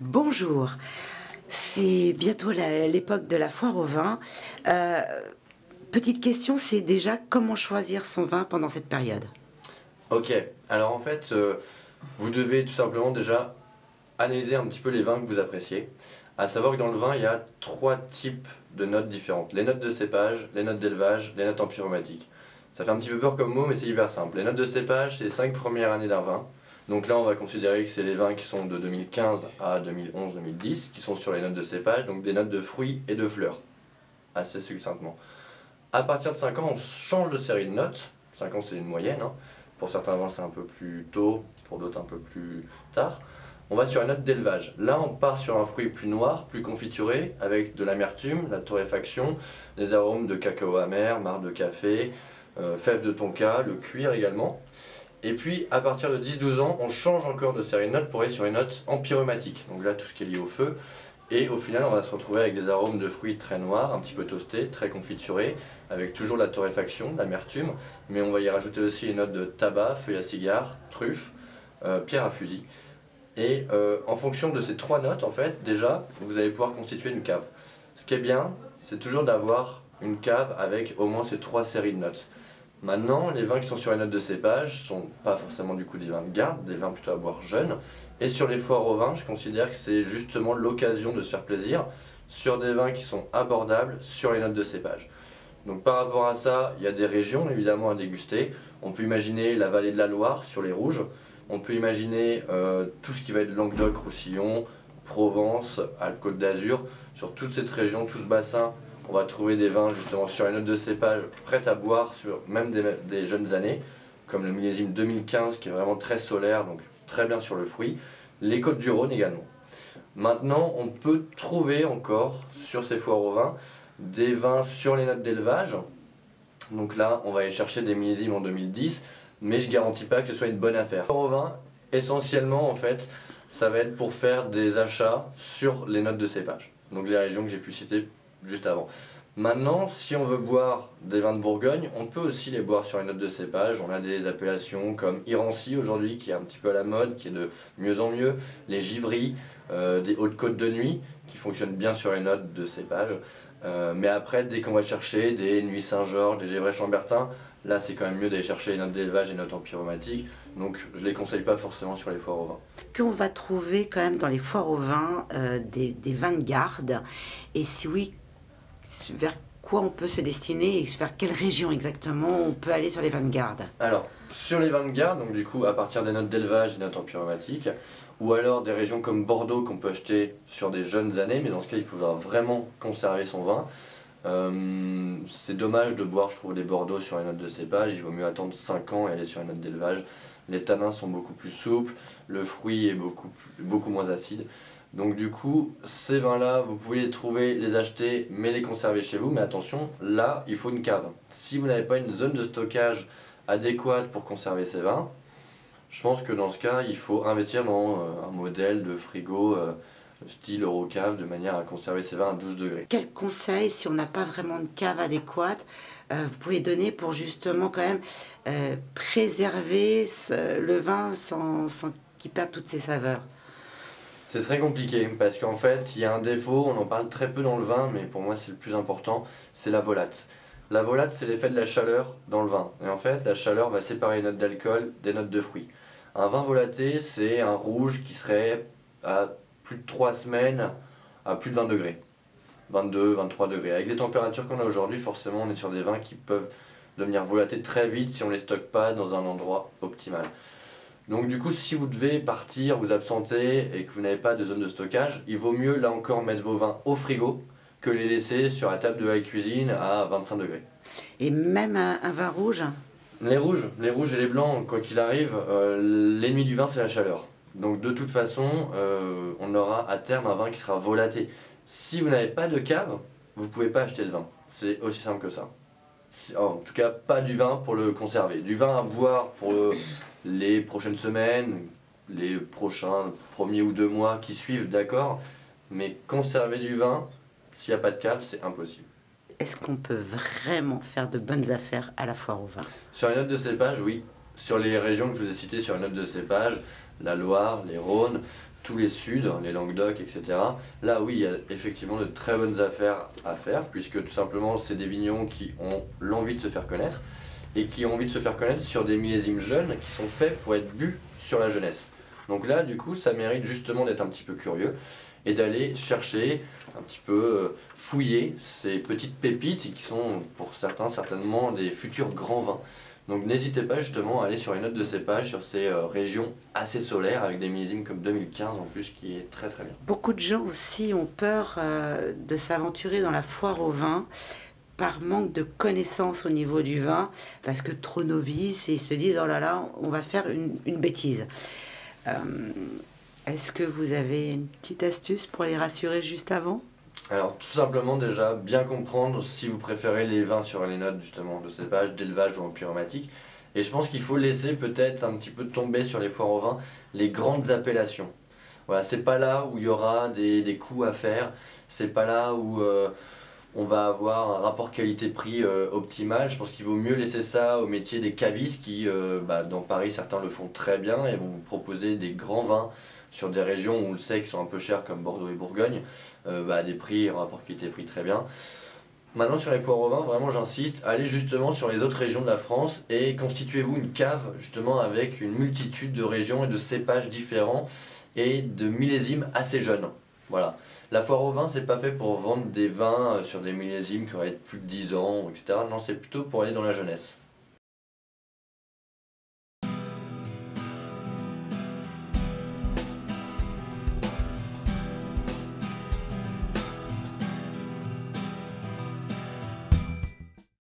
Bonjour, c'est bientôt l'époque de la foire au vin. Euh, Petite question, c'est déjà comment choisir son vin pendant cette période? Ok, alors en fait, vous devez tout simplement déjà analyser un petit peu les vins que vous appréciez. À savoir que dans le vin, il y a trois types de notes différentes. Les notes de cépage, les notes d'élevage, les notes empyromatiques. Ça fait un petit peu peur comme mot, mais c'est hyper simple. Les notes de cépage, c'est les 5 premières années d'un vin. Donc là, on va considérer que c'est les vins qui sont de 2015 à 2011-2010, qui sont sur les notes de cépage, donc des notes de fruits et de fleurs, assez succinctement. À partir de 5 ans, on change de série de notes. 5 ans, c'est une moyenne, hein. Pour certains vins, c'est un peu plus tôt, pour d'autres, un peu plus tard. On va sur une note d'élevage. Là, on part sur un fruit plus noir, plus confituré, avec de l'amertume, la torréfaction, des arômes de cacao amer, marc de café, fèves de tonka, le cuir également. Et puis, à partir de 10-12 ans, on change encore de série de notes pour aller sur une note empyromatique. Donc là, tout ce qui est lié au feu. Et au final, on va se retrouver avec des arômes de fruits très noirs, un petit peu toastés, très confiturés, avec toujours de la torréfaction, de l'amertume, mais on va y rajouter aussi les notes de tabac, feuilles à cigare, truffe, pierre à fusil. Et en fonction de ces trois notes, en fait, déjà, vous allez pouvoir constituer une cave. Ce qui est bien, c'est toujours d'avoir une cave avec au moins ces trois séries de notes. Maintenant, les vins qui sont sur les notes de cépage sont pas forcément du coup des vins de garde, des vins plutôt à boire jeunes. Et sur les foires au vin, je considère que c'est justement l'occasion de se faire plaisir sur des vins qui sont abordables sur les notes de cépage. Donc par rapport à ça, il y a des régions évidemment à déguster. On peut imaginer la vallée de la Loire sur les rouges. On peut imaginer tout ce qui va être Languedoc-Roussillon, Provence, Côte d'Azur. Sur toute cette région, tout ce bassin, on va trouver des vins justement sur les notes de cépage prêts à boire sur même des jeunes années, comme le millésime 2015 qui est vraiment très solaire, donc très bien sur le fruit. Les Côtes du Rhône également. Maintenant, on peut trouver encore sur ces foires au vin des vins sur les notes d'élevage. Donc là, on va aller chercher des millésimes en 2010, mais je garantis pas que ce soit une bonne affaire. Foire au vin, essentiellement en fait, ça va être pour faire des achats sur les notes de cépage. Donc les régions que j'ai pu citer juste avant. Maintenant, si on veut boire des vins de Bourgogne, on peut aussi les boire sur les notes de cépage. On a des appellations comme Irancy aujourd'hui, qui est un petit peu à la mode, qui est de mieux en mieux. Les Givry, des Hautes-Côtes de Nuit, qui fonctionnent bien sur les notes de cépage. Mais après, dès qu'on va chercher des Nuits Saint-Georges, des Gevrey-Chambertin, là c'est quand même mieux d'aller chercher les notes d'élevage et les notes empyromatiques. Donc je ne les conseille pas forcément sur les foires au vin. Est-ce qu'on va trouver quand même dans les foires au vin des vins de garde? Et si oui, vers quoi on peut se destiner et vers quelle région exactement on peut aller sur les vins de garde? Alors, sur les vins de garde, donc du coup à partir des notes d'élevage et des notes empyromatiques, ou alors des régions comme Bordeaux qu'on peut acheter sur des jeunes années, mais dans ce cas il faudra vraiment conserver son vin. C'est dommage de boire, je trouve, des Bordeaux sur les notes de cépage, il vaut mieux attendre 5 ans et aller sur les notes d'élevage. Les tanins sont beaucoup plus souples, le fruit est beaucoup moins acide. Donc du coup, ces vins-là, vous pouvez les trouver, les acheter, mais les conserver chez vous. Mais attention, là, il faut une cave. Si vous n'avez pas une zone de stockage adéquate pour conserver ces vins, je pense que dans ce cas, il faut investir dans un modèle de frigo style Eurocave de manière à conserver ces vins à 12 degrés. Quels conseils, si on n'a pas vraiment de cave adéquate, vous pouvez donner pour justement quand même préserver le vin sans qu'il perde toutes ses saveurs? C'est très compliqué parce qu'en fait, il y a un défaut, on en parle très peu dans le vin, mais pour moi c'est le plus important, c'est la volate. La volate, c'est l'effet de la chaleur dans le vin. Et en fait, la chaleur va séparer les notes d'alcool des notes de fruits. Un vin volaté, c'est un rouge qui serait à plus de 3 semaines à plus de 20 degrés. 22, 23 degrés. Avec les températures qu'on a aujourd'hui, forcément, on est sur des vins qui peuvent devenir volatés très vite si on ne les stocke pas dans un endroit optimal. Donc du coup, si vous devez partir, vous absenter et que vous n'avez pas de zone de stockage, il vaut mieux là encore mettre vos vins au frigo que les laisser sur la table de la cuisine à 25 degrés. Et même un vin rouge? Les rouges et les blancs, quoi qu'il arrive, l'ennemi du vin c'est la chaleur. Donc de toute façon, on aura à terme un vin qui sera volaté. Si vous n'avez pas de cave, vous ne pouvez pas acheter de vin. C'est aussi simple que ça. En tout cas, pas du vin pour le conserver. Du vin à boire pour les prochaines semaines, les prochains premiers ou 2 mois qui suivent, d'accord. Mais conserver du vin, s'il n'y a pas de cave, c'est impossible. Est-ce qu'on peut vraiment faire de bonnes affaires à la foire au vin? Sur les notes de cépage, oui. Sur les régions que je vous ai citées, sur les notes de cépage, la Loire, les Rhônes, tous les Suds, les Languedoc, etc. Là, oui, il y a effectivement de très bonnes affaires à faire, puisque tout simplement, c'est des vignerons qui ont l'envie de se faire connaître, et qui ont envie de se faire connaître sur des millésimes jeunes qui sont faits pour être bu sur la jeunesse. Donc là, du coup, ça mérite justement d'être un petit peu curieux, et d'aller chercher, un petit peu fouiller ces petites pépites qui sont pour certains certainement des futurs grands vins. Donc n'hésitez pas justement à aller sur les notes de cépage sur ces régions assez solaires avec des millésimes comme 2015 en plus qui est très très bien. Beaucoup de gens aussi ont peur de s'aventurer dans la foire au vin par manque de connaissances au niveau du vin, parce que trop novices et ils se disent oh là là, on va faire une bêtise. Est-ce que vous avez une petite astuce pour les rassurer juste avant? Alors tout simplement déjà bien comprendre si vous préférez les vins sur les notes justement de cépage, d'élevage ou empyreumatique. Et je pense qu'il faut laisser peut-être un petit peu tomber sur les foires au vin les grandes appellations. Voilà, c'est pas là où il y aura des coûts à faire, c'est pas là où on va avoir un rapport qualité-prix optimal. Je pense qu'il vaut mieux laisser ça au métier des cavistes qui, dans Paris, certains le font très bien et vont vous proposer des grands vins sur des régions où on le sait qui sont un peu chères comme Bordeaux et Bourgogne, à des prix, un rapport qualité-prix très bien. Maintenant sur les foires au vin, vraiment j'insiste, allez justement sur les autres régions de la France et constituez-vous une cave justement avec une multitude de régions et de cépages différents et de millésimes assez jeunes. Voilà. La foire au vin, c'est pas fait pour vendre des vins sur des millésimes qui auraient plus de 10 ans, etc. Non, c'est plutôt pour aller dans la jeunesse.